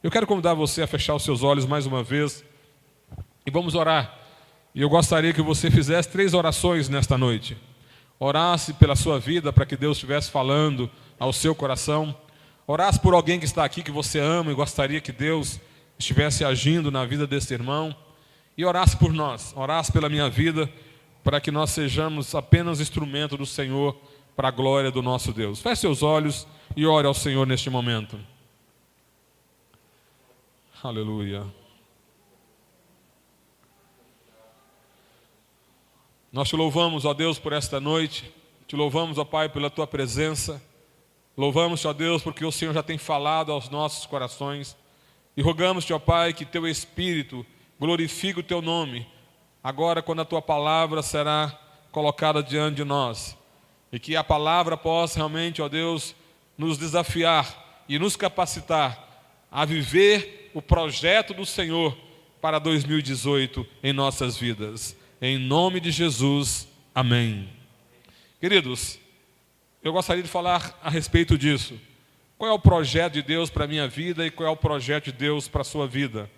Eu quero convidar você a fechar os seus olhos mais uma vez e vamos orar. E eu gostaria que você fizesse 3 orações nesta noite. Orasse pela sua vida, para que Deus estivesse falando ao seu coração. Orasse por alguém que está aqui, que você ama e gostaria que Deus estivesse agindo na vida desse irmão. E orasse por nós, orasse pela minha vida, para que nós sejamos apenas instrumento do Senhor para a glória do nosso Deus. Feche seus olhos e ore ao Senhor neste momento. Aleluia. Nós te louvamos, ó Deus, por esta noite. Te louvamos, ó Pai, pela tua presença. Louvamos-te, ó Deus, porque o Senhor já tem falado aos nossos corações. E rogamos-te, ó Pai, que teu Espírito glorifique o teu nome, agora quando a tua palavra será colocada diante de nós. E que a palavra possa realmente, ó Deus, nos desafiar e nos capacitar a viver o projeto do Senhor para 2018 em nossas vidas. Em nome de Jesus, amém. Queridos, eu gostaria de falar a respeito disso. Qual é o projeto de Deus para a minha vida e qual é o projeto de Deus para a sua vida?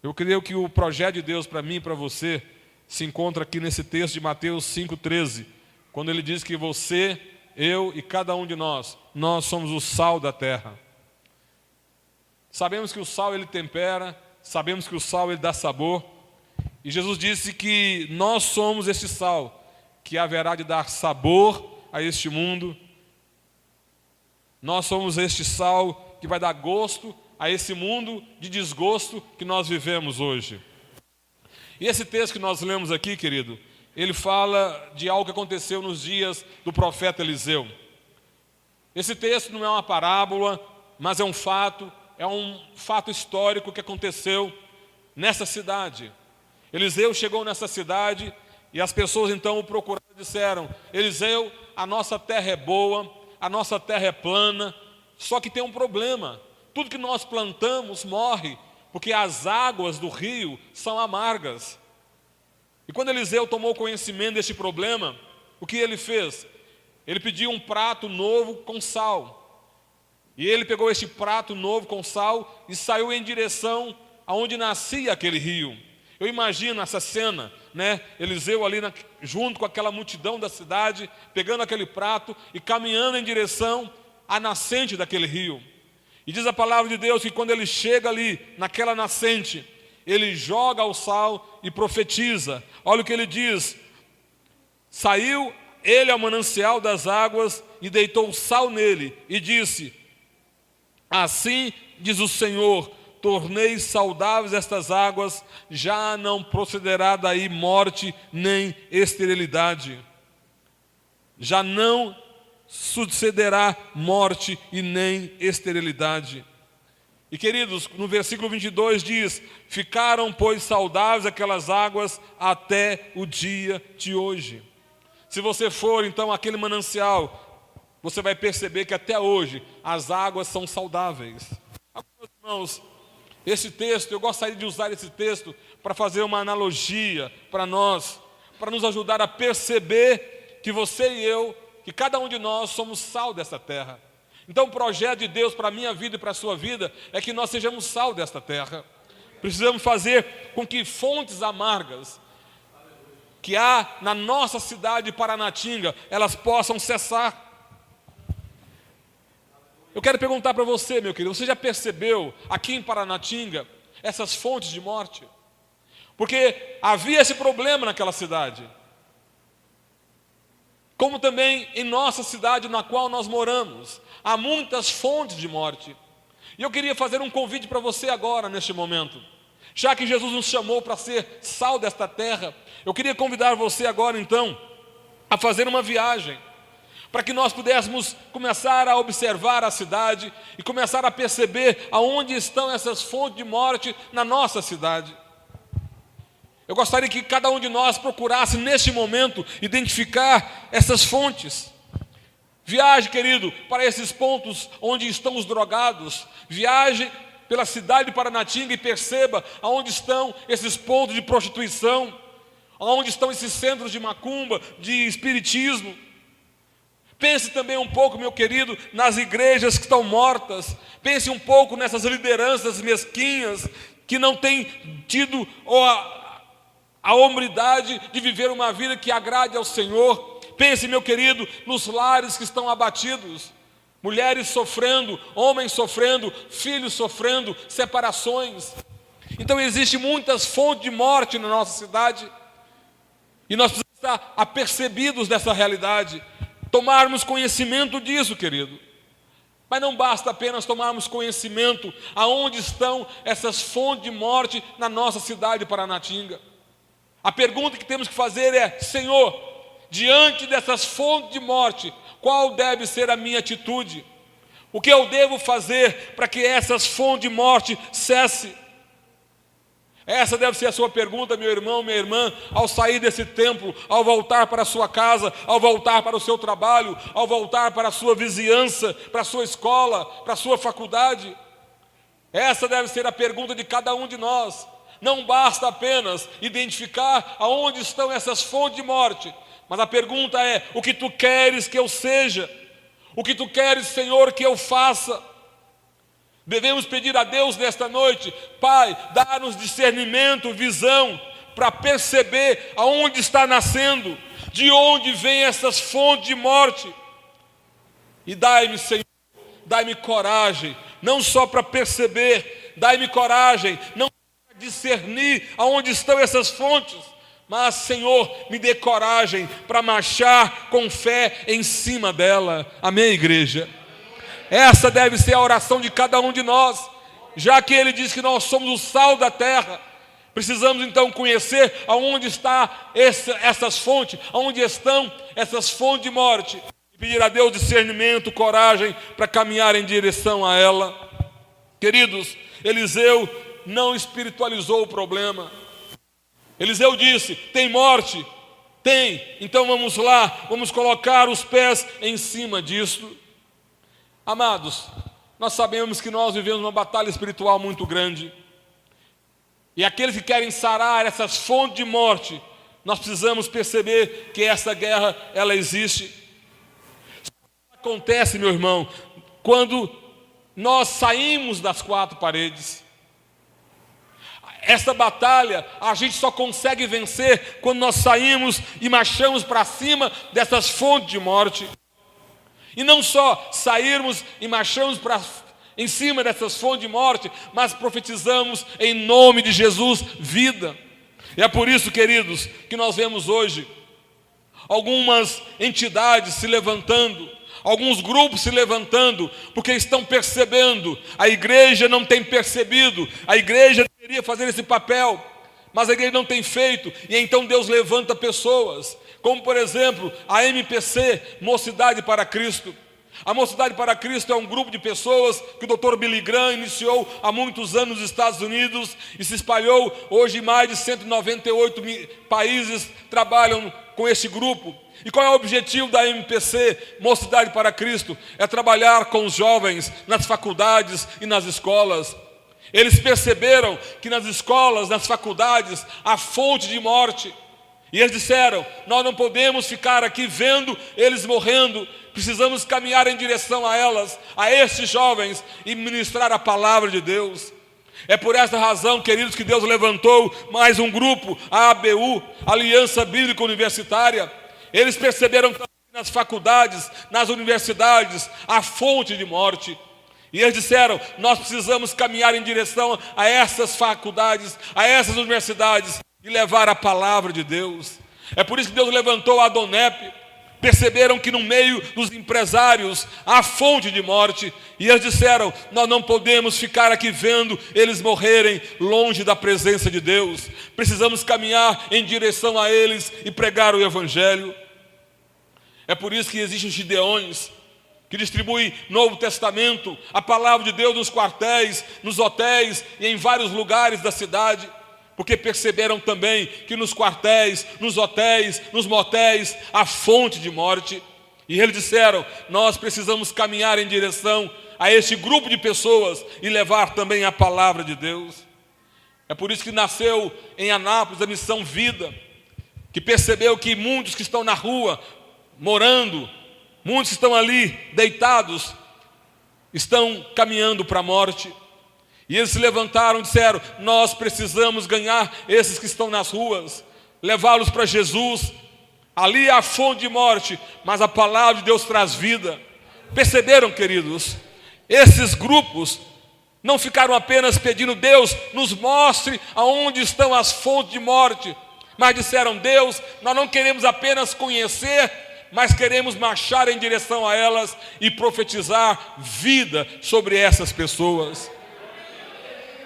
Eu creio que o projeto de Deus para mim e para você se encontra aqui nesse texto de Mateus 5,13, quando ele diz que você, eu e cada um de nós somos o sal da terra. Sabemos que o sal ele tempera, sabemos que o sal ele dá sabor, e Jesus disse que nós somos este sal, que haverá de dar sabor a este mundo. Nós somos este sal que vai dar gosto a esse mundo de desgosto que nós vivemos hoje. E esse texto que nós lemos aqui, querido, ele fala de algo que aconteceu nos dias do profeta Eliseu. Esse texto não é uma parábola, mas é um fato histórico que aconteceu nessa cidade. Eliseu chegou nessa cidade e as pessoas então o procuraram e disseram: Eliseu, a nossa terra é boa, a nossa terra é plana, só que tem um problema. Tudo que nós plantamos morre, porque as águas do rio são amargas. E quando Eliseu tomou conhecimento deste problema, o que ele fez? Ele pediu um prato novo com sal. E ele pegou este prato novo com sal e saiu em direção aonde nascia aquele rio. Eu imagino essa cena, né? Eliseu ali junto com aquela multidão da cidade, pegando aquele prato e caminhando em direção à nascente daquele rio. E diz a palavra de Deus que quando ele chega ali, naquela nascente, ele joga o sal e profetiza. Olha o que ele diz: saiu ele ao manancial das águas e deitou o sal nele e disse: assim diz o Senhor, tornei saudáveis estas águas, já não procederá daí morte nem esterilidade. Já não sucederá morte e nem esterilidade. E queridos, no versículo 22 diz: ficaram, pois, saudáveis aquelas águas até o dia de hoje. Se você for então àquele manancial, você vai perceber que até hoje as águas são saudáveis. Meus irmãos, esse texto, eu gostaria de usar esse texto para fazer uma analogia para nós, para nos ajudar a perceber que você e eu, que cada um de nós somos sal desta terra. Então o projeto de Deus para a minha vida e para a sua vida é que nós sejamos sal desta terra. Precisamos fazer com que fontes amargas que há na nossa cidade de Paranatinga, elas possam cessar. Eu quero perguntar para você, meu querido, você já percebeu aqui em Paranatinga essas fontes de morte? Porque havia esse problema naquela cidade, como também em nossa cidade na qual nós moramos, há muitas fontes de morte. E eu queria fazer um convite para você agora, neste momento. Já que Jesus nos chamou para ser sal desta terra, eu queria convidar você agora então a fazer uma viagem, para que nós pudéssemos começar a observar a cidade e começar a perceber aonde estão essas fontes de morte na nossa cidade. Eu gostaria que cada um de nós procurasse neste momento identificar essas fontes. Viaje, querido, para esses pontos onde estão os drogados. Viaje pela cidade de Paranatinga e perceba aonde estão esses pontos de prostituição, aonde estão esses centros de macumba, de espiritismo. Pense também um pouco, meu querido, nas igrejas que estão mortas. Pense um pouco nessas lideranças mesquinhas que não têm tido a hombridade de viver uma vida que agrade ao Senhor. Pense, meu querido, nos lares que estão abatidos. Mulheres sofrendo, homens sofrendo, filhos sofrendo, separações. Então existem muitas fontes de morte na nossa cidade. E nós precisamos estar apercebidos dessa realidade. Tomarmos conhecimento disso, querido. Mas não basta apenas tomarmos conhecimento aonde estão essas fontes de morte na nossa cidade de Paranatinga. A pergunta que temos que fazer é: Senhor, diante dessas fontes de morte, qual deve ser a minha atitude? O que eu devo fazer para que essas fontes de morte cessem? Essa deve ser a sua pergunta, meu irmão, minha irmã, ao sair desse templo, ao voltar para a sua casa, ao voltar para o seu trabalho, ao voltar para a sua vizinhança, para a sua escola, para a sua faculdade. Essa deve ser a pergunta de cada um de nós. Não basta apenas identificar aonde estão essas fontes de morte, mas a pergunta é: o que tu queres que eu seja? O que tu queres, Senhor, que eu faça? Devemos pedir a Deus nesta noite: Pai, dá-nos discernimento, visão, para perceber aonde está nascendo, de onde vêm essas fontes de morte. E dai-me, Senhor, dai-me coragem, não só para perceber, dai-me coragem, não para discernir aonde estão essas fontes, mas, Senhor, me dê coragem para marchar com fé em cima dela. Amém, igreja? Essa deve ser a oração de cada um de nós, já que Ele diz que nós somos o sal da terra. Precisamos então conhecer aonde está essas fontes, aonde estão essas fontes de morte, e pedir a Deus discernimento, coragem para caminhar em direção a ela. Queridos, Eliseu não espiritualizou o problema. Eliseu disse: tem morte? Tem, então vamos lá, vamos colocar os pés em cima disso. Amados, nós sabemos que nós vivemos uma batalha espiritual muito grande. E aqueles que querem sarar essas fontes de morte, nós precisamos perceber que essa guerra, ela existe. Acontece, meu irmão, quando nós saímos das quatro paredes. Essa batalha a gente só consegue vencer quando nós saímos e marchamos para cima dessas fontes de morte. E não só sairmos e marchamos em cima dessas fontes de morte, mas profetizamos em nome de Jesus vida. E é por isso, queridos, que nós vemos hoje algumas entidades se levantando, alguns grupos se levantando, porque estão percebendo. A igreja não tem percebido, a igreja deveria fazer esse papel, mas a igreja não tem feito, e então Deus levanta pessoas, como por exemplo a MPC, Mocidade para Cristo. A Mocidade para Cristo é um grupo de pessoas que o Dr. Billy Graham iniciou há muitos anos nos Estados Unidos e se espalhou. Hoje mais de 198 países trabalham com esse grupo. E qual é o objetivo da MPC, Mocidade para Cristo? É trabalhar com os jovens nas faculdades e nas escolas. Eles perceberam que nas escolas, nas faculdades, há fonte de morte. E eles disseram: nós não podemos ficar aqui vendo eles morrendo, precisamos caminhar em direção a elas, a esses jovens, e ministrar a palavra de Deus. É por essa razão, queridos, que Deus levantou mais um grupo, a ABU, Aliança Bíblica Universitária. Eles perceberam também nas faculdades, nas universidades, a fonte de morte. E eles disseram: nós precisamos caminhar em direção a essas faculdades, a essas universidades, e levar a palavra de Deus. É por isso que Deus levantou a Adonep. Perceberam que no meio dos empresários há fonte de morte, e eles disseram: nós não podemos ficar aqui vendo eles morrerem longe da presença de Deus. Precisamos caminhar em direção a eles e pregar o Evangelho. É por isso que existem os Gideões, que distribuem Novo Testamento, a palavra de Deus nos quartéis, nos hotéis e em vários lugares da cidade, porque perceberam também que nos quartéis, nos hotéis, nos motéis, há fonte de morte. E eles disseram: nós precisamos caminhar em direção a este grupo de pessoas e levar também a palavra de Deus. É por isso que nasceu em Anápolis a Missão Vida, que percebeu que muitos que estão na rua, morando, Muitos estão ali deitados, estão caminhando para a morte. E eles se levantaram e disseram: nós precisamos ganhar esses que estão nas ruas, levá-los para Jesus. Ali há a fonte de morte, mas a palavra de Deus traz vida. Perceberam, queridos? Esses grupos não ficaram apenas pedindo: Deus, nos mostre aonde estão as fontes de morte, mas disseram: Deus, nós não queremos apenas conhecer, mas queremos marchar em direção a elas e profetizar vida sobre essas pessoas.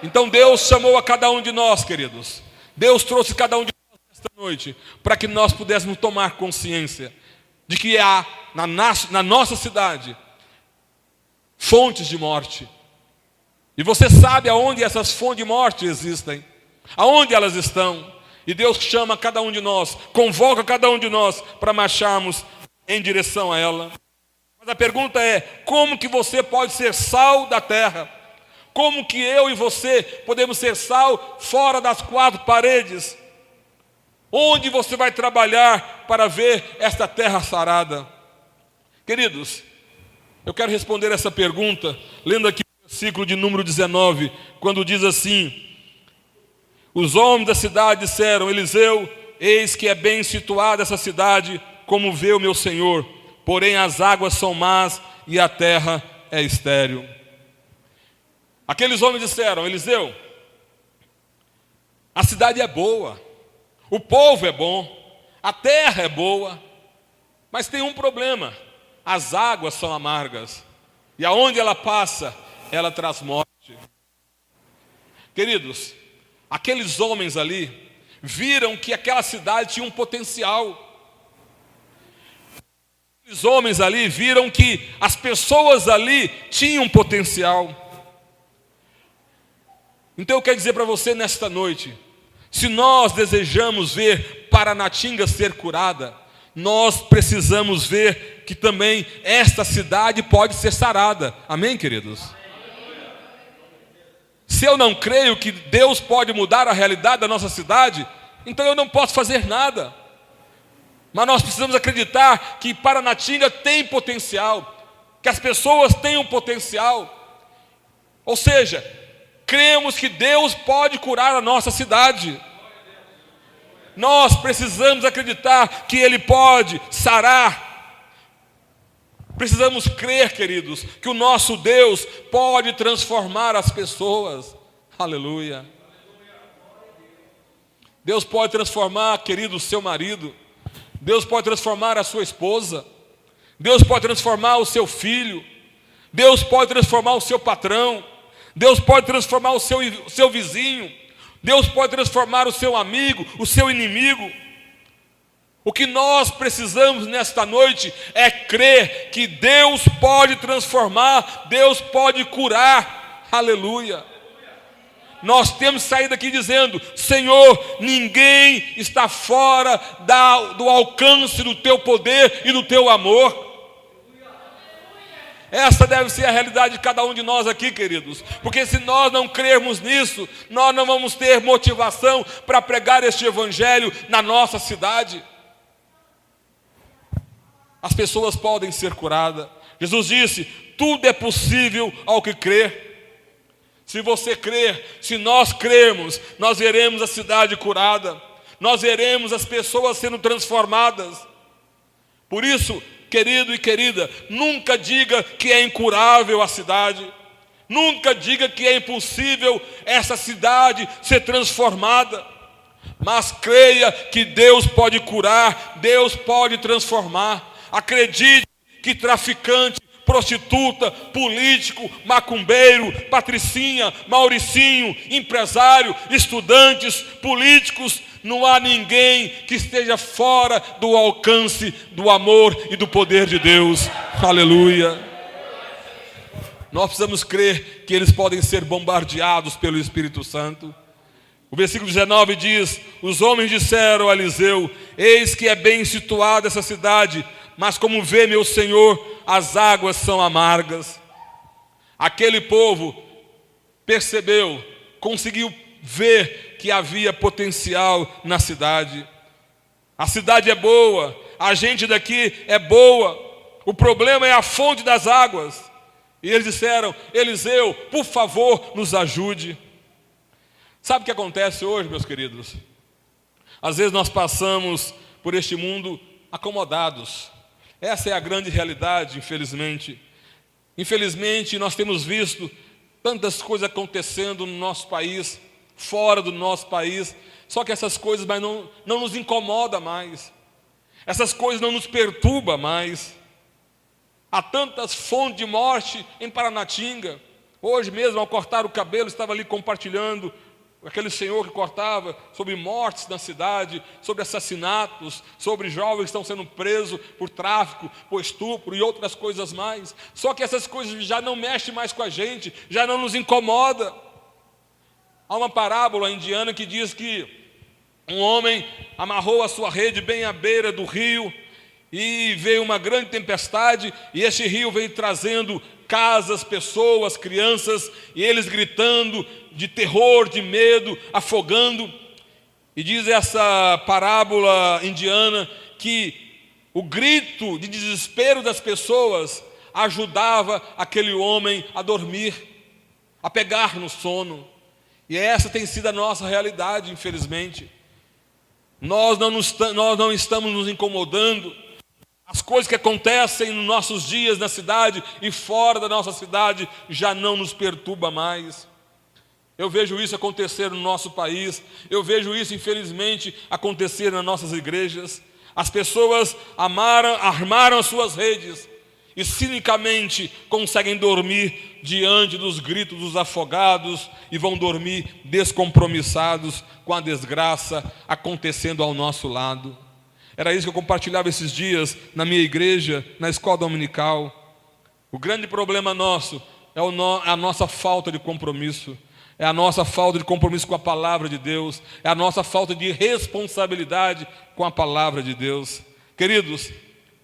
Então Deus chamou a cada um de nós, queridos. Deus trouxe cada um de nós esta noite para que nós pudéssemos tomar consciência de que há na nossa cidade fontes de morte. E você sabe aonde essas fontes de morte existem, aonde elas estão. E Deus chama cada um de nós, convoca cada um de nós para marcharmos em direção a ela. Mas a pergunta é: como que você pode ser sal da terra? Como que eu e você podemos ser sal fora das quatro paredes? Onde você vai trabalhar para ver esta terra sarada? Queridos, eu quero responder essa pergunta lendo aqui o versículo de número 19, quando diz assim: os homens da cidade disseram: Eliseu, eis que é bem situada essa cidade, como vê o meu senhor, porém as águas são más e a terra é estéril. Aqueles homens disseram: Eliseu, a cidade é boa, o povo é bom, a terra é boa, mas tem um problema: as águas são amargas, e aonde ela passa, ela traz morte. Queridos, aqueles homens ali viram que aquela cidade tinha um potencial. Aqueles homens ali viram que as pessoas ali tinham potencial. Então eu quero dizer para você nesta noite: se nós desejamos ver Paranatinga ser curada, nós precisamos ver que também esta cidade pode ser sarada. Amém, queridos? Se eu não creio que Deus pode mudar a realidade da nossa cidade, então eu não posso fazer nada. Mas nós precisamos acreditar que Paranatinga tem potencial, que as pessoas têm um potencial. Ou seja, cremos que Deus pode curar a nossa cidade. Nós precisamos acreditar que Ele pode sarar. Precisamos crer, queridos, que o nosso Deus pode transformar as pessoas. Aleluia. Deus pode transformar, querido, o seu marido. Deus pode transformar a sua esposa. Deus pode transformar o seu filho. Deus pode transformar o seu patrão. Deus pode transformar o seu vizinho. Deus pode transformar o seu amigo, o seu inimigo. O que nós precisamos nesta noite é crer que Deus pode transformar, Deus pode curar. Aleluia. Nós temos que sair daqui dizendo: Senhor, ninguém está fora do alcance do Teu poder e do Teu amor. Essa deve ser a realidade de cada um de nós aqui, queridos. Porque se nós não crermos nisso, nós não vamos ter motivação para pregar este evangelho na nossa cidade. As pessoas podem ser curadas. Jesus disse: tudo é possível ao que crer. Se você crer, se nós crermos, nós veremos a cidade curada. Nós veremos as pessoas sendo transformadas. Por isso, querido e querida, nunca diga que é incurável a cidade. Nunca diga que é impossível essa cidade ser transformada. Mas creia que Deus pode curar, Deus pode transformar. Acredite que traficante, prostituta, político, macumbeiro, patricinha, mauricinho, empresário, estudantes, políticos, não há ninguém que esteja fora do alcance do amor e do poder de Deus. Aleluia. Nós precisamos crer que eles podem ser bombardeados pelo Espírito Santo. O versículo 19 diz: os homens disseram a Eliseu: eis que é bem situada essa cidade, mas como vê meu senhor, as águas são amargas. Aquele povo percebeu, conseguiu ver que havia potencial na cidade. A cidade é boa, a gente daqui é boa, o problema é a fonte das águas. E eles disseram: Eliseu, por favor, nos ajude. Sabe o que acontece hoje, meus queridos? Às vezes nós passamos por este mundo acomodados. Essa é a grande realidade, infelizmente. Infelizmente, nós temos visto tantas coisas acontecendo no nosso país, fora do nosso país, só que essas coisas não nos incomodam mais. Essas coisas não nos perturbam mais. Há tantas fontes de morte em Paranatinga. Hoje mesmo, ao cortar o cabelo, estava ali compartilhando aquele senhor que cortava sobre mortes na cidade, sobre assassinatos, sobre jovens que estão sendo presos por tráfico, por estupro e outras coisas mais. Só que essas coisas já não mexem mais com a gente, já não nos incomoda. Há uma parábola indiana que diz que um homem amarrou a sua rede bem à beira do rio e veio uma grande tempestade, e este rio veio trazendo casas, pessoas, crianças, e eles gritando de terror, de medo, afogando. E diz essa parábola indiana que o grito de desespero das pessoas ajudava aquele homem a dormir, a pegar no sono. E essa tem sido a nossa realidade, infelizmente. Nós não estamos nos incomodando. As coisas que acontecem nos nossos dias na cidade e fora da nossa cidade já não nos perturba mais. Eu vejo isso acontecer no nosso país, eu vejo isso, infelizmente, acontecer nas nossas igrejas. As pessoas armaram as suas redes e cinicamente conseguem dormir diante dos gritos dos afogados e vão dormir descompromissados com a desgraça acontecendo ao nosso lado. Era isso que eu compartilhava esses dias na minha igreja, na escola dominical. O grande problema nosso é a nossa falta de compromisso. É a nossa falta de compromisso com a palavra de Deus. É a nossa falta de responsabilidade com a palavra de Deus. Queridos,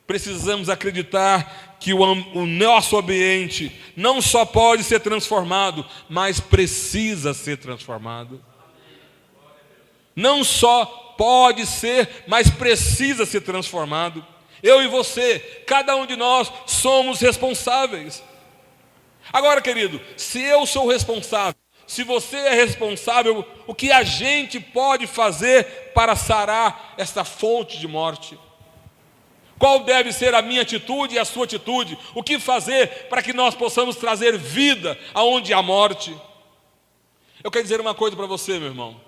precisamos acreditar que o nosso ambiente não só pode ser transformado, mas precisa ser transformado. Não só pode ser, mas precisa ser transformado. Eu e você, cada um de nós somos responsáveis. Agora, querido, se eu sou responsável, se você é responsável, o que a gente pode fazer para sarar esta fonte de morte? Qual deve ser a minha atitude e a sua atitude? O que fazer para que nós possamos trazer vida aonde há morte? Eu quero dizer uma coisa para você, meu irmão.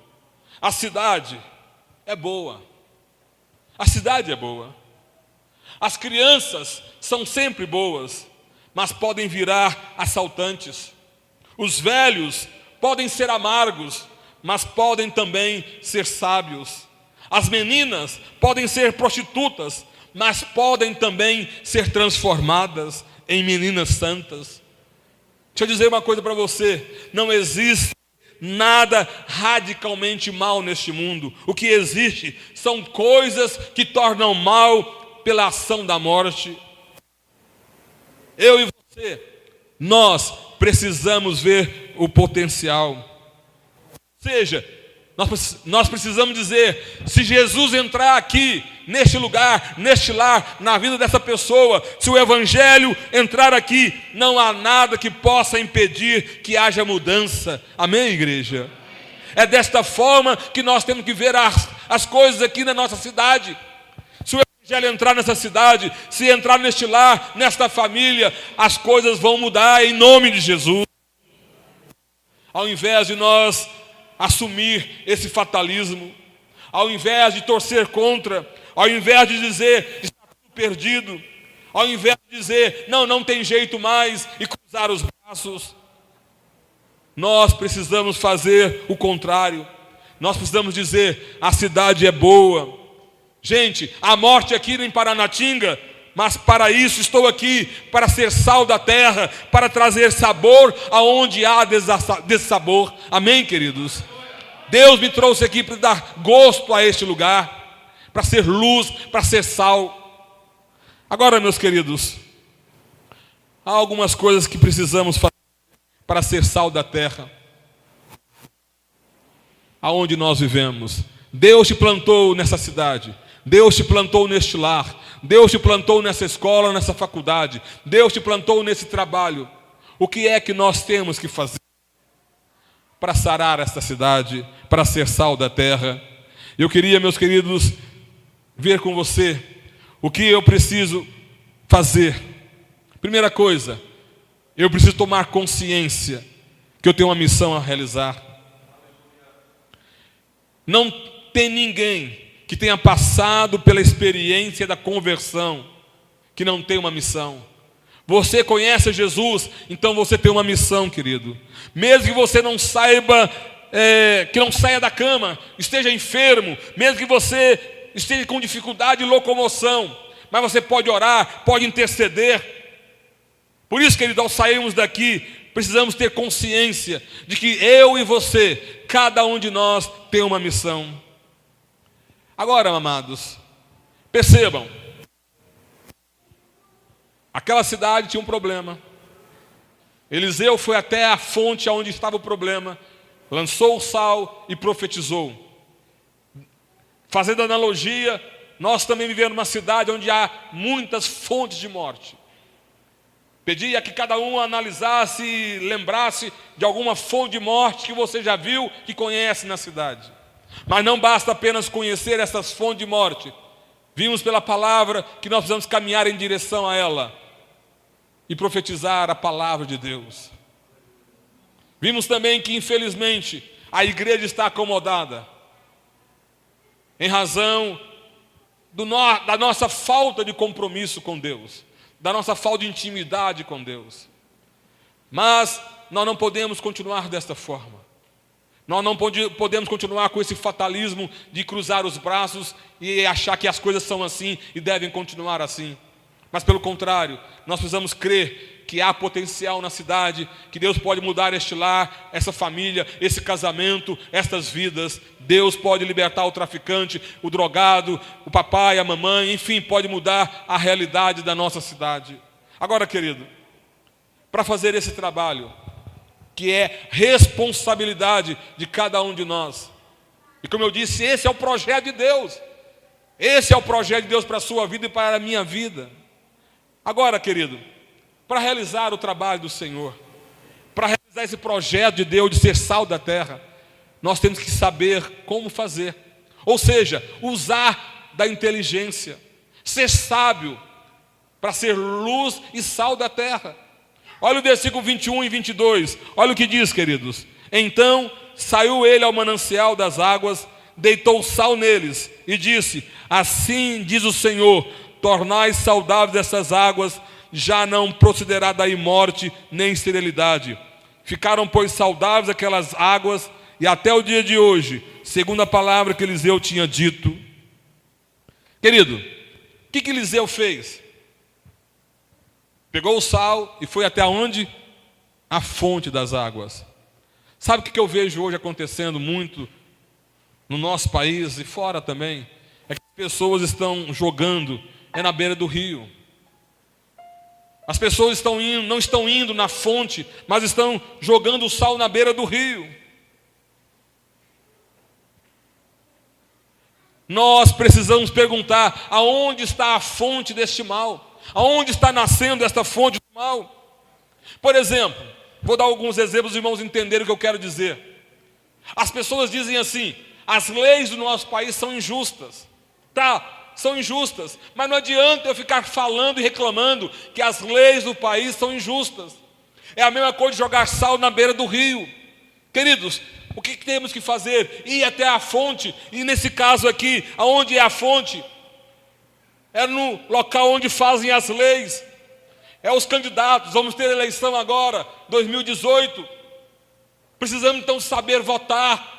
A cidade é boa. A cidade é boa. As crianças são sempre boas, mas podem virar assaltantes. Os velhos podem ser amargos, mas podem também ser sábios. As meninas podem ser prostitutas, mas podem também ser transformadas em meninas santas. Deixa eu dizer uma coisa para você: não existe nada radicalmente mal neste mundo. O que existe são coisas que tornam mal pela ação da morte. Eu e você, nós precisamos ver o potencial. Ou seja, nós precisamos dizer: se Jesus entrar aqui, neste lugar, neste lar, na vida dessa pessoa, se o Evangelho entrar aqui, não há nada que possa impedir que haja mudança. Amém, igreja? É desta forma que nós temos que ver as coisas aqui na nossa cidade. Se o Evangelho entrar nessa cidade, se entrar neste lar, nesta família, as coisas vão mudar em nome de Jesus. Ao invés de nós assumir esse fatalismo, ao invés de torcer contra, ao invés de dizer está tudo perdido, ao invés de dizer não tem jeito mais e cruzar os braços, nós precisamos fazer o contrário. Nós precisamos dizer: a cidade é boa. Gente, a morte aqui em Paranatinga, mas para isso estou aqui, para ser sal da terra, para trazer sabor aonde há dessabor. Amém, queridos? Deus me trouxe aqui para dar gosto a este lugar, para ser luz, para ser sal. Agora, meus queridos, há algumas coisas que precisamos fazer para ser sal da terra. Aonde nós vivemos. Deus te plantou nessa cidade. Deus te plantou neste lar, Deus te plantou nessa escola, nessa faculdade, Deus te plantou nesse trabalho. O que é que nós temos que fazer para sarar esta cidade, para ser sal da terra? Eu queria, meus queridos, ver com você o que eu preciso fazer. Primeira coisa, eu preciso tomar consciência que eu tenho uma missão a realizar. Não tem ninguém que tenha passado pela experiência da conversão que não tem uma missão. Você conhece Jesus, então você tem uma missão, querido. Mesmo que você não saiba, que não saia da cama, esteja enfermo, mesmo que você esteja com dificuldade de locomoção, mas você pode orar, pode interceder. Por isso, querido, ao sairmos daqui, precisamos ter consciência de que eu e você, cada um de nós tem uma missão. Agora, amados, percebam, aquela cidade tinha um problema. Eliseu foi até a fonte onde estava o problema, lançou o sal e profetizou. Fazendo analogia, nós também vivemos numa cidade onde há muitas fontes de morte. Pedia que cada um analisasse e lembrasse de alguma fonte de morte que você já viu, que conhece na cidade. Mas não basta apenas conhecer essas fontes de morte. Vimos pela palavra que nós precisamos caminhar em direção a ela e profetizar a palavra de Deus. Vimos também que, infelizmente, a igreja está acomodada em razão da nossa falta de compromisso com Deus, da nossa falta de intimidade com Deus. Mas nós não podemos continuar desta forma. Nós não podemos continuar com esse fatalismo de cruzar os braços e achar que as coisas são assim e devem continuar assim. Mas pelo contrário, nós precisamos crer que há potencial na cidade, que Deus pode mudar este lar, essa família, esse casamento, estas vidas. Deus pode libertar o traficante, o drogado, o papai, a mamãe, enfim, pode mudar a realidade da nossa cidade. Agora, querido, para fazer esse trabalho, que é responsabilidade de cada um de nós, e como eu disse, esse é o projeto de Deus. Esse é o projeto de Deus para a sua vida e para a minha vida. Agora, querido, para realizar o trabalho do Senhor, para realizar esse projeto de Deus de ser sal da terra, nós temos que saber como fazer. Ou seja, usar da inteligência, ser sábio para ser luz e sal da terra. Olha o versículo 21 e 22, olha o que diz, queridos. Então saiu ele ao manancial das águas, deitou sal neles e disse: assim diz o Senhor, tornai saudáveis essas águas, já não procederá daí morte nem esterilidade. Ficaram, pois, saudáveis aquelas águas, e até o dia de hoje, segundo a palavra que Eliseu tinha dito. Querido, o que Eliseu fez? Pegou o sal e foi até onde? A fonte das águas. Sabe o que eu vejo hoje acontecendo muito no nosso país e fora também? É que as pessoas estão jogando na beira do rio. As pessoas não estão indo na fonte, mas estão jogando o sal na beira do rio. Nós precisamos perguntar: aonde está a fonte deste mal? Aonde está nascendo esta fonte do mal? Por exemplo, vou dar alguns exemplos, os irmãos entenderem o que eu quero dizer. As pessoas dizem assim: as leis do nosso país são injustas. São injustas, mas não adianta eu ficar falando e reclamando que as leis do país são injustas. É a mesma coisa de jogar sal na beira do rio. Queridos, o que temos que fazer? Ir até a fonte. E nesse caso aqui, aonde é a fonte? É no local onde fazem as leis. É os candidatos. Vamos ter eleição agora, 2018. Precisamos então saber votar,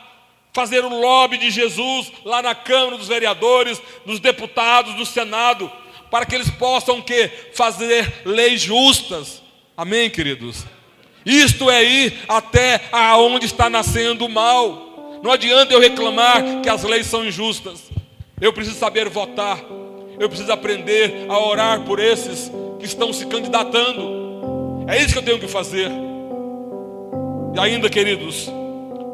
fazer o lobby de Jesus lá na Câmara dos Vereadores, dos deputados, do Senado, para que eles possam o quê? Fazer leis justas. Amém, queridos? Isto é ir até aonde está nascendo o mal. Não adianta eu reclamar que as leis são injustas. Eu preciso saber votar. Eu preciso aprender a orar por esses que estão se candidatando. É isso que eu tenho que fazer. E ainda, queridos,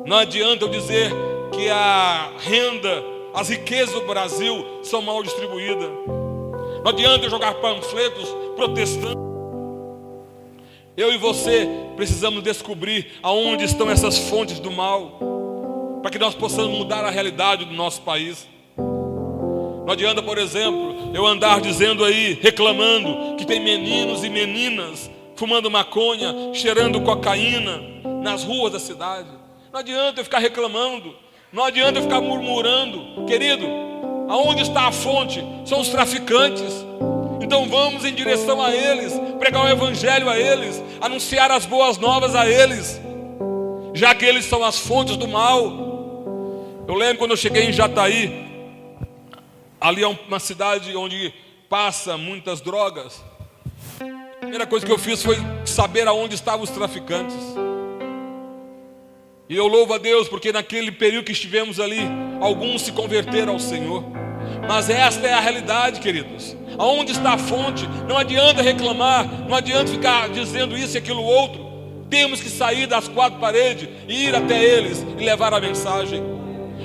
não adianta eu dizer que a renda, As riquezas do Brasil são mal distribuídas. Não adianta eu jogar panfletos protestando. Eu e você precisamos descobrir aonde estão essas fontes do mal, para que nós possamos mudar a realidade do nosso país. Não adianta, por exemplo, eu andar dizendo aí, reclamando que tem meninos e meninas fumando maconha, cheirando cocaína nas ruas da cidade. Não adianta eu ficar reclamando, não adianta eu ficar murmurando. Querido, aonde está a fonte? São os traficantes. Então vamos em direção a eles, pregar o evangelho a eles, anunciar as boas novas a eles, já que eles são as fontes do mal. Eu lembro quando eu cheguei em Jataí, ali é uma cidade onde passa muitas drogas. A primeira coisa que eu fiz foi saber aonde estavam os traficantes. E eu louvo a Deus porque naquele período que estivemos ali, alguns se converteram ao Senhor. Mas esta é a realidade, queridos. Aonde está a fonte? Não adianta reclamar, não adianta ficar dizendo isso e aquilo outro. Temos que sair das quatro paredes e ir até eles e levar a mensagem.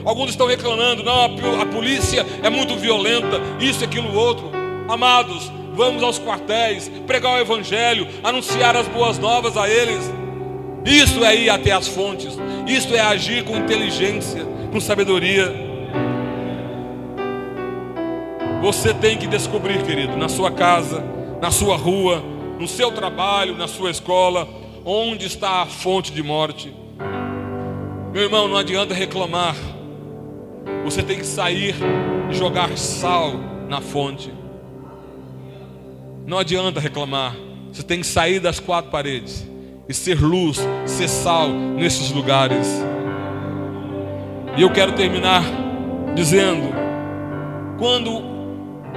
Alguns estão reclamando, não, a polícia é muito violenta, isso e aquilo outro. Amados, vamos aos quartéis, pregar o evangelho, anunciar as boas novas a eles. Isso é ir até as fontes, isso é agir com inteligência, com sabedoria. Você tem que descobrir, querido, na sua casa, na sua rua, no seu trabalho, na sua escola, onde está a fonte de morte. Meu irmão, não adianta reclamar. Você tem que sair e jogar sal na fonte. Não adianta reclamar. Você tem que sair das quatro paredes e ser luz, ser sal nesses lugares. E eu quero terminar dizendo: quando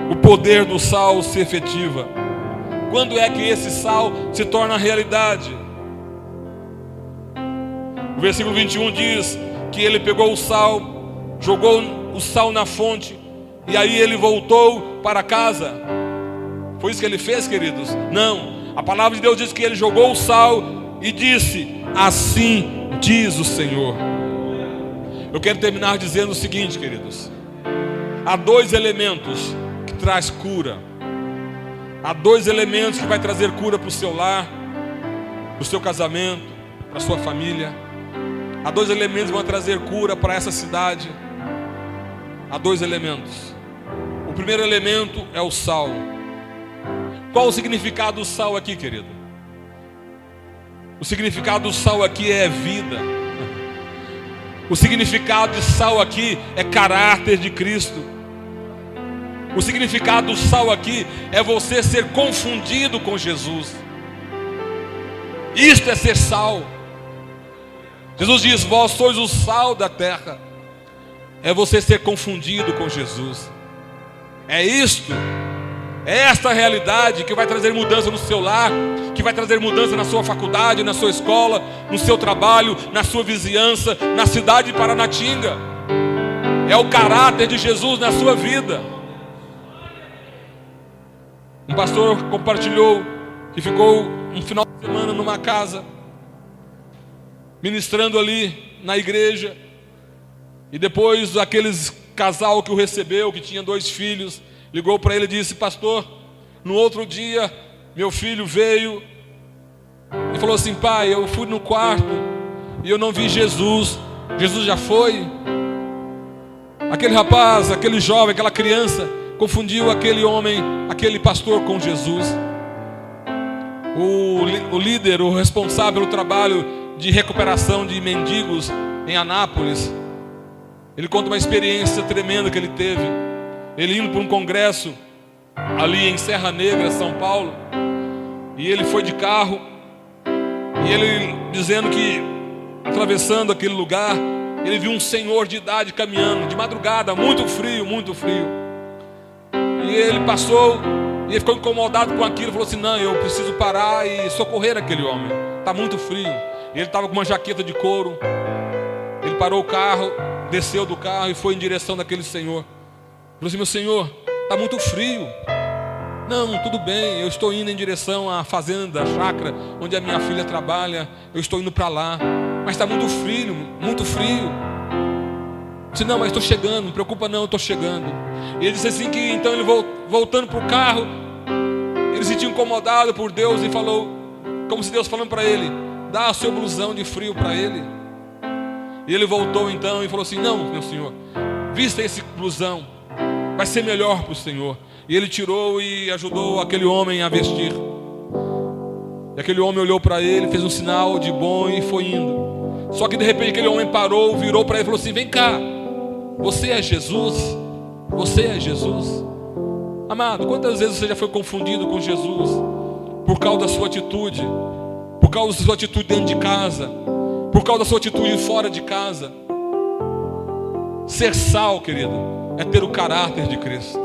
o poder do sal se efetiva, quando é que esse sal se torna realidade? O versículo 21 diz que ele pegou o sal, jogou o sal na fonte, e aí ele voltou para casa. Foi isso que ele fez, queridos? Não, a palavra de Deus diz que ele jogou o sal e disse: assim diz o Senhor. Eu quero terminar dizendo o seguinte, queridos: há dois elementos que traz cura. Há dois elementos que vai trazer cura para o seu lar, para o seu casamento, para a sua família. Há dois elementos que vão trazer cura para essa cidade. Há dois elementos. O primeiro elemento é o sal. Qual o significado do sal aqui, querido? O significado do sal aqui é vida. O significado de sal aqui é caráter de Cristo. O significado do sal aqui é você ser confundido com Jesus. Isto é ser sal. Jesus diz: vós sois o sal da terra. É você ser confundido com Jesus. É isto. É esta realidade que vai trazer mudança no seu lar, que vai trazer mudança na sua faculdade, na sua escola, no seu trabalho, na sua vizinhança, na cidade de Paranatinga. É o caráter de Jesus na sua vida. Um pastor compartilhou que ficou um final de semana numa casa, ministrando ali na igreja, e depois aqueles casal que o recebeu, que tinha 2 filhos, ligou para ele e disse: pastor, no outro dia meu filho veio e falou assim: pai, eu fui no quarto e eu não vi Jesus. Jesus já foi? Aquele rapaz, aquele jovem, aquela criança confundiu aquele homem, aquele pastor com Jesus. O líder, o responsável pelo trabalho de recuperação de mendigos em Anápolis, ele conta uma experiência tremenda que ele teve. Ele indo para um congresso ali em Serra Negra, São Paulo, e ele foi de carro, e ele dizendo que atravessando aquele lugar, ele viu um senhor de idade caminhando de madrugada, muito frio, muito frio. E ele passou e ele ficou incomodado com aquilo, falou assim: não, eu preciso parar e socorrer aquele homem, está muito frio. E ele estava com uma jaqueta de couro. Ele parou o carro, desceu do carro e foi em direção daquele senhor. Falou assim: meu senhor, está muito frio. Não, tudo bem, eu estou indo em direção à fazenda, à chácara, onde a minha filha trabalha. Eu estou indo para lá, mas está muito frio, muito frio. Disse, não, mas estou chegando, não preocupa não, eu estou chegando. E ele disse assim que então ele voltando para o carro, ele se sentiu incomodado por Deus e falou, como se Deus falando para ele, dá o seu blusão de frio para ele. E ele voltou então e falou assim, não, meu senhor, vista esse blusão, vai ser melhor para o Senhor. E ele tirou e ajudou aquele homem a vestir. E aquele homem olhou para ele, fez um sinal de bom e foi indo. Só que de repente aquele homem parou, virou para ele e falou assim, vem cá, você é Jesus? Você é Jesus? Amado, quantas vezes você já foi confundido com Jesus por causa da sua atitude, por causa da sua atitude dentro de casa, por causa da sua atitude fora de casa? Ser sal, querido, é ter o caráter de Cristo.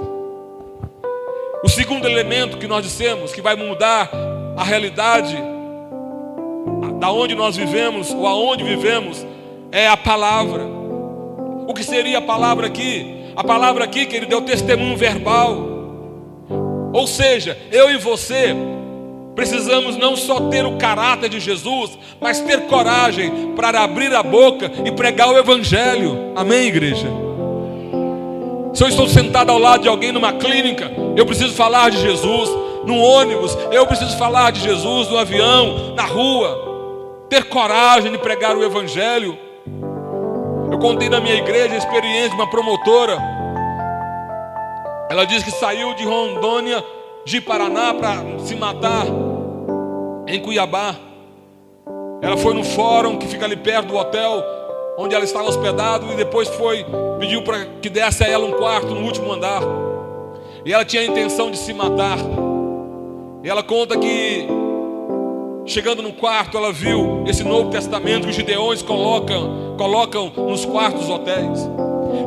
O segundo elemento que nós dissemos que vai mudar a realidade da onde nós vivemos ou aonde vivemos é a palavra. O que seria a palavra aqui? A palavra aqui, querido, é o testemunho verbal. Ou seja, eu e você precisamos não só ter o caráter de Jesus, mas ter coragem para abrir a boca e pregar o Evangelho. Amém, igreja? Se eu estou sentado ao lado de alguém numa clínica, eu preciso falar de Jesus. No ônibus, eu preciso falar de Jesus. No avião, na rua, ter coragem de pregar o Evangelho. Eu contei na minha igreja a experiência de uma promotora. Ela disse que saiu de Rondônia, de Paraná, para se matar em Cuiabá. Ela foi no fórum que fica ali perto do hotel onde ela estava hospedada, e depois pediu para que desse a ela um quarto no último andar. E ela tinha a intenção de se matar. E ela conta que chegando no quarto, ela viu esse Novo Testamento que os gideões colocam nos quartos dos hotéis.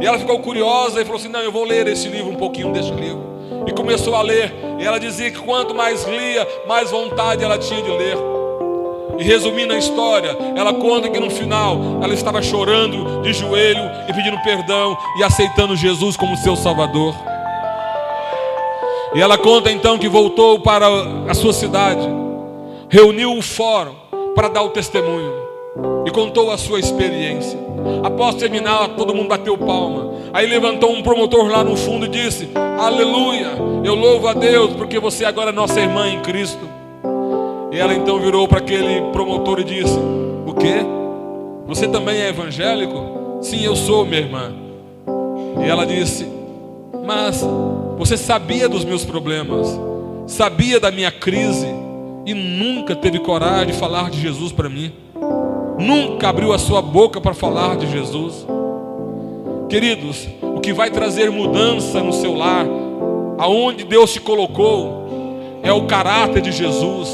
E ela ficou curiosa e falou assim, não, eu vou ler esse livro, um pouquinho desse livro. E começou a ler. E ela dizia que quanto mais lia, mais vontade ela tinha de ler. E resumindo a história, ela conta que no final ela estava chorando de joelho e pedindo perdão e aceitando Jesus como seu Salvador. E ela conta então que voltou para a sua cidade, reuniu um fórum para dar o testemunho e contou a sua experiência. Após terminar, todo mundo bateu palma. Aí levantou um promotor lá no fundo e disse, aleluia, eu louvo a Deus porque você agora é nossa irmã em Cristo. E ela então virou para aquele promotor e disse, o quê? Você também é evangélico? Sim, eu sou, minha irmã. E ela disse, mas você sabia dos meus problemas, sabia da minha crise e nunca teve coragem de falar de Jesus para mim. Nunca abriu a sua boca para falar de Jesus. Queridos, o que vai trazer mudança no seu lar, aonde Deus te colocou, é o caráter de Jesus,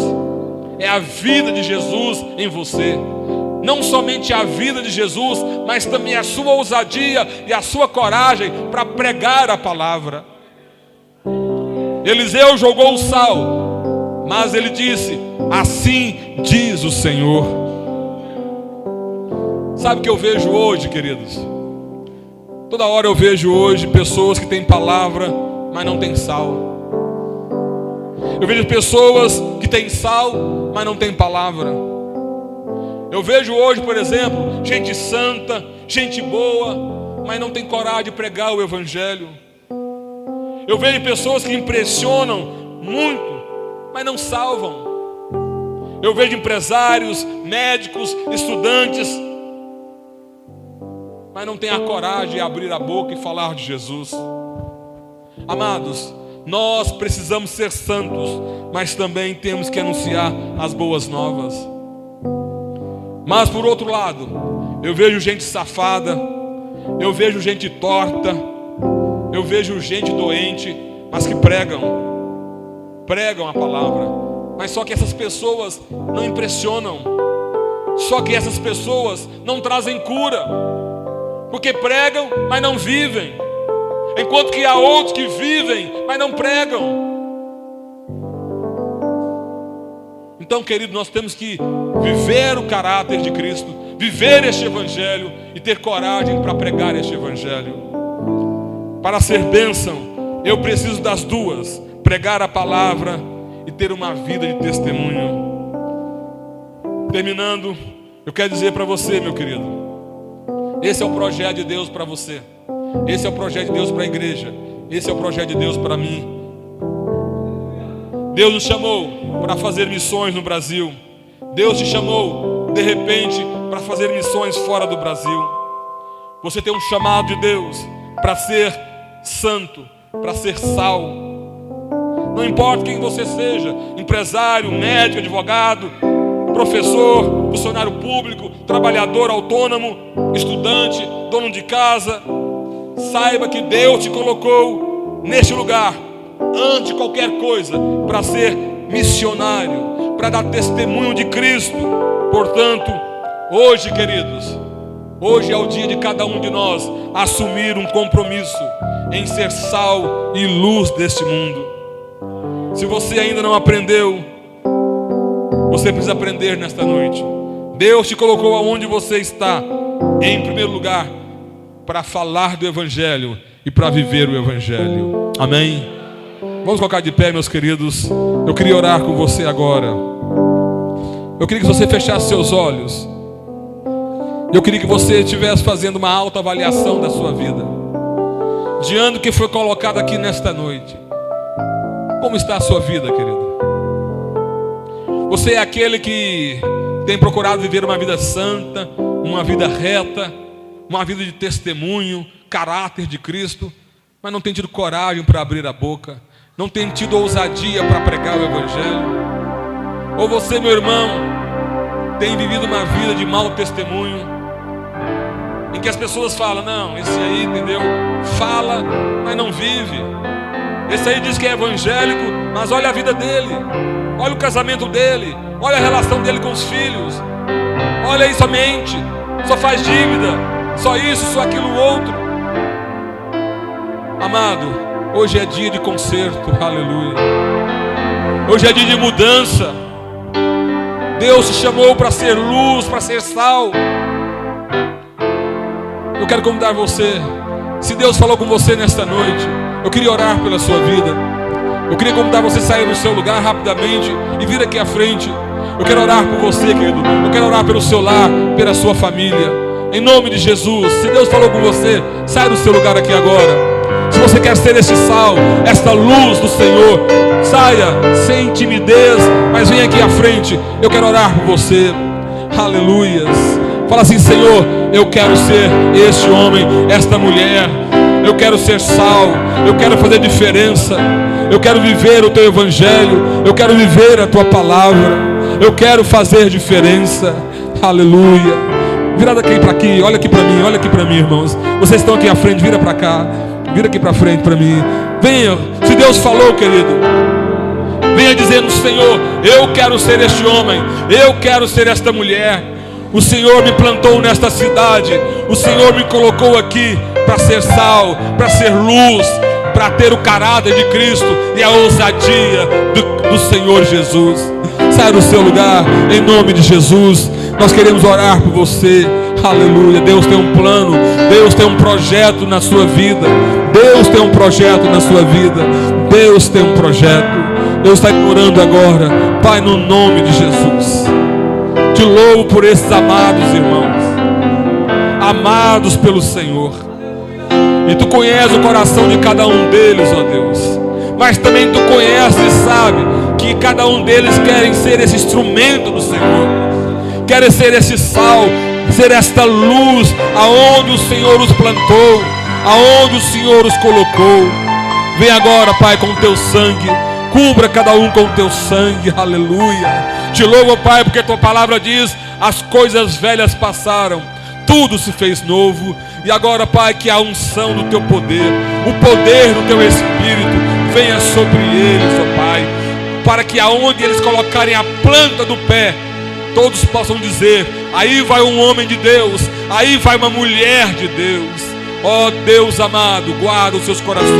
é a vida de Jesus em você. Não somente a vida de Jesus, mas também a sua ousadia e a sua coragem para pregar a palavra. Eliseu jogou o sal, mas ele disse, assim diz o Senhor. Sabe o que eu vejo hoje, queridos? Toda hora eu vejo hoje pessoas que têm palavra, mas não têm sal. Eu vejo pessoas que têm sal, mas não têm palavra. Eu vejo hoje, por exemplo, gente santa, gente boa, mas não tem coragem de pregar o Evangelho. Eu vejo pessoas que impressionam muito, mas não salvam. Eu vejo empresários, médicos, estudantes, mas não tem a coragem de abrir a boca e falar de Jesus. Amados, nós precisamos ser santos, mas também temos que anunciar as boas novas. Mas por outro lado, eu vejo gente safada, eu vejo gente torta, eu vejo gente doente, mas que pregam a palavra. Mas só que essas pessoas não impressionam, só que essas pessoas não trazem cura, porque pregam, mas não vivem. Enquanto que há outros que vivem, mas não pregam. Então, querido, nós temos que viver o caráter de Cristo, viver este Evangelho e ter coragem para pregar este Evangelho. Para ser bênção, eu preciso das duas: pregar a palavra e ter uma vida de testemunho. Terminando, eu quero dizer para você, meu querido, Esse é o projeto de Deus para você. Esse é o projeto de Deus para a igreja. Esse é o projeto de Deus para mim. Deus nos chamou para fazer missões no Brasil. Deus te chamou, de repente, para fazer missões fora do Brasil. Você tem um chamado de Deus para ser santo, para ser sal. Não importa quem você seja, empresário, médico, advogado, professor, funcionário público, trabalhador autônomo, estudante, dono de casa, saiba que Deus te colocou neste lugar, antes de qualquer coisa, para ser missionário, para dar testemunho de Cristo. Portanto, hoje, queridos, hoje é o dia de cada um de nós assumir um compromisso em ser sal e luz deste mundo. Se você ainda não aprendeu, você precisa aprender nesta noite. Deus te colocou aonde você está, em primeiro lugar, para falar do Evangelho e para viver o Evangelho. Amém? Vamos colocar de pé, meus queridos. Eu queria orar com você agora. Eu queria que você fechasse seus olhos. Eu queria que você estivesse fazendo uma autoavaliação da sua vida, diante do que foi colocado aqui nesta noite. Como está a sua vida, querido? Você é aquele que tem procurado viver uma vida santa, uma vida reta, uma vida de testemunho, caráter de Cristo, mas não tem tido coragem para abrir a boca, não tem tido ousadia para pregar o Evangelho? Ou você, meu irmão, tem vivido uma vida de mau testemunho, em que as pessoas falam: não, esse aí, entendeu? Fala, mas não vive. Esse aí diz que é evangélico, mas olha a vida dele, olha o casamento dele, olha a relação dele com os filhos, olha aí somente, só faz dívida, só isso, só aquilo outro. Amado, hoje é dia de conserto, aleluia. Hoje é dia de mudança. Deus te chamou para ser luz, para ser sal. Eu quero convidar você, se Deus falou com você nesta noite, eu queria orar pela sua vida. Eu queria convidar você a sair do seu lugar rapidamente e vir aqui à frente. Eu quero orar por você, querido. Eu quero orar pelo seu lar, pela sua família. Em nome de Jesus, se Deus falou com você, saia do seu lugar aqui agora. Se você quer ser este sal, esta luz do Senhor, saia sem timidez, mas venha aqui à frente. Eu quero orar por você. Aleluias. Fala assim: Senhor, eu quero ser este homem, esta mulher. Eu quero ser sal, eu quero fazer diferença. Eu quero viver o teu Evangelho, eu quero viver a tua palavra. Eu quero fazer diferença. Aleluia. Vira daqui para aqui, olha aqui para mim, irmãos. Vocês estão aqui à frente, vira para cá. Vira aqui para frente para mim. Venha, se Deus falou, querido, venha dizendo: Senhor, eu quero ser este homem, eu quero ser esta mulher. O Senhor me plantou nesta cidade, o Senhor me colocou aqui para ser sal, para ser luz, para ter o caráter de Cristo e a ousadia do Senhor Jesus. Saia do seu lugar, em nome de Jesus. Nós queremos orar por você. Aleluia. Deus tem um plano, Deus tem um projeto na sua vida. Deus tem um projeto na sua vida. Deus tem um projeto. Deus está orando agora. Pai, no nome de Jesus, te louvo por esses amados irmãos, amados pelo Senhor. E tu conheces o coração de cada um deles, ó Deus. Mas também tu conheces e sabe que cada um deles querem ser esse instrumento do Senhor, querem ser esse sal, ser esta luz aonde o Senhor os plantou, aonde o Senhor os colocou. Vem agora, Pai, com o teu sangue, cubra cada um com o teu sangue. Aleluia. Te louvo, Pai, porque a tua palavra diz: as coisas velhas passaram, tudo se fez novo. E agora, Pai, que a unção do teu poder, o poder do teu Espírito venha sobre eles, ó Pai, para que aonde eles colocarem a planta do pé, todos possam dizer: aí vai um homem de Deus, aí vai uma mulher de Deus. Ó Deus amado, guarda os seus corações,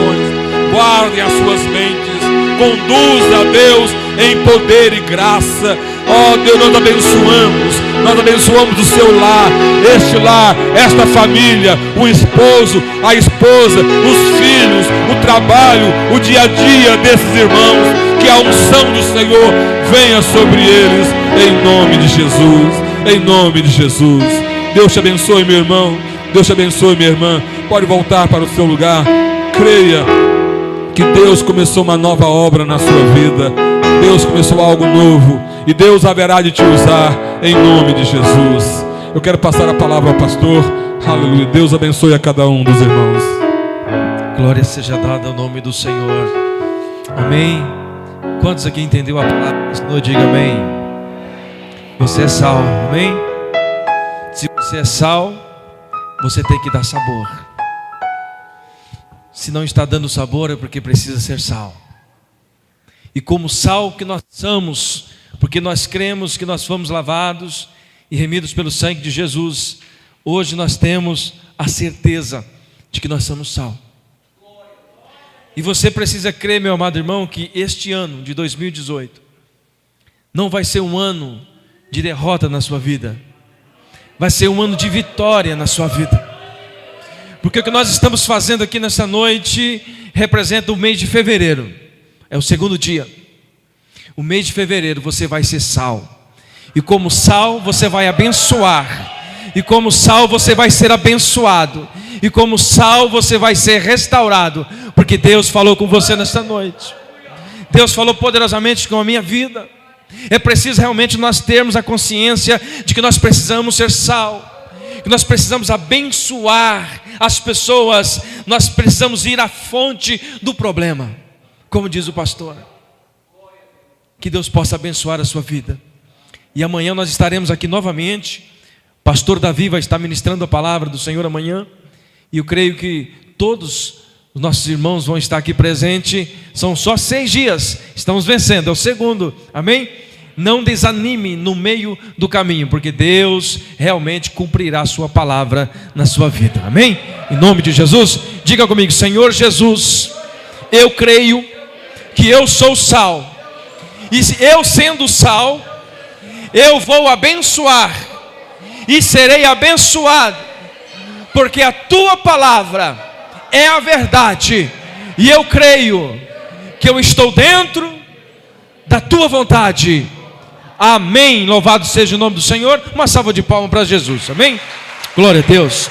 guardem as suas mentes, conduza a Deus em poder e graça. Ó Deus, nós abençoamos o seu lar, este lar, esta família, o esposo, a esposa, os filhos, o trabalho, o dia a dia desses irmãos. Que a unção do Senhor venha sobre eles, em nome de Jesus, em nome de Jesus. Deus te abençoe, meu irmão. Deus te abençoe, minha irmã. Pode voltar para o seu lugar. Creia que Deus começou uma nova obra na sua vida. Deus começou algo novo, e Deus haverá de te usar em nome de Jesus. Eu quero passar a palavra ao pastor. Aleluia. Deus abençoe a cada um dos irmãos. Glória seja dada ao nome do Senhor. Amém. Quantos aqui entendeu a palavra do Senhor? Diga amém. Você é sal, amém? Se você é sal, você tem que dar sabor. Se não está dando sabor, é porque precisa ser sal. E como sal que nós somos, porque nós cremos que nós fomos lavados e remidos pelo sangue de Jesus, hoje nós temos a certeza de que nós somos sal. E você precisa crer, meu amado irmão, que este ano de 2018 não vai ser um ano de derrota na sua vida, vai ser um ano de vitória na sua vida. Porque o que nós estamos fazendo aqui nessa noite representa o mês de fevereiro. É o segundo dia. O mês de fevereiro você vai ser sal. E como sal você vai abençoar. E como sal você vai ser abençoado. E como sal você vai ser restaurado. Porque Deus falou com você nesta noite. Deus falou poderosamente com a minha vida. É preciso realmente nós termos a consciência de que nós precisamos ser sal. Que nós precisamos abençoar as pessoas. Nós precisamos ir à fonte do problema. Como diz o pastor, que Deus possa abençoar a sua vida. E amanhã nós estaremos aqui novamente. Pastor Davi vai estar ministrando a palavra do Senhor amanhã. E eu creio que todos os nossos irmãos vão estar aqui presentes. São só 6 dias, estamos vencendo, é o segundo, amém? Não desanime no meio do caminho, porque Deus realmente cumprirá a sua palavra na sua vida, amém? Em nome de Jesus, diga comigo: Senhor Jesus, eu creio que eu sou sal, e se eu sendo sal, eu vou abençoar, e serei abençoado, porque a tua palavra é a verdade, e eu creio que eu estou dentro da tua vontade, amém. Louvado seja o nome do Senhor. Uma salva de palmas para Jesus, amém. Glória a Deus.